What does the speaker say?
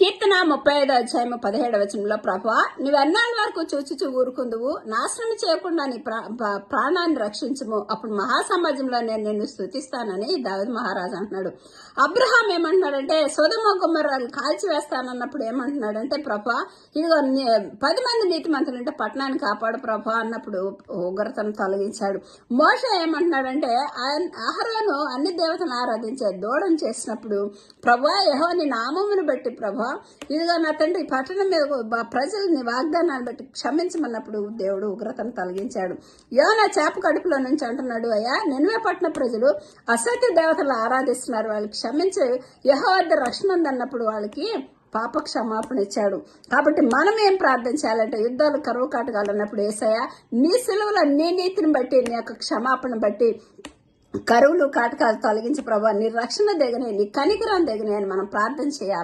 కీర్తన 35:17 ప్రభువా, నువ్వెన్నాళ్ళ వరకు చూచి ఊరుకుందువు? నాశనం చేయకుండా నీ ప్రాణాన్ని రక్షించుము, అప్పుడు మహాసమాజంలో నేను నిన్ను స్తుతిస్తానని దావీదు మహారాజు అంటున్నాడు. అబ్రహాం ఏమంటున్నాడంటే, సొదొమ గొమొర్రాలు కాల్చివేస్తానన్నప్పుడు ఏమంటున్నాడంటే, ప్రభువా ఇదిగో 10 మంది నీతిమంతులు ఉంటే పట్టణాన్ని కాపాడు ప్రభువా అన్నప్పుడు ఉగ్రతను తొలగించాడు. మోషే ఏమంటున్నాడంటే, అహరోను అన్ని దేవతలను ఆరాధించే దూడం చేసినప్పుడు, ప్రభువా యెహోవా నీ నామమును బట్టి ప్రభా ఇదిగో నా తండ్రి పట్టణం మీద ప్రజల్ని వాగ్దానాన్ని బట్టి క్షమించమన్నప్పుడు దేవుడు ఉగ్రతను తొలగించాడు. యోనా చేప కడుపులో నుంచి అంటున్నాడు, అయ్యా నినివే పట్టణ ప్రజలు అసత్య దేవతలు ఆరాధిస్తున్నారు, వాళ్ళకి క్షమించి యెహోవా వద్ద రక్షణ ఉందన్నప్పుడు వాళ్ళకి పాప క్షమాపణ ఇచ్చాడు. కాబట్టి మనం ఏం ప్రార్థన చేయాలంటే, యుద్ధాలు కరువు కాటకాలు అన్నప్పుడు యేసయ్యా నీ సిలువలో నీ నీతిని బట్టి నీ యొక్క క్షమాపణ బట్టి కరువులు కాటకాలు తొలగించి ప్రభా నీ రక్షణ దిగనే నీ కనికరం దిగనే అని మనం ప్రార్థన చేయాలి.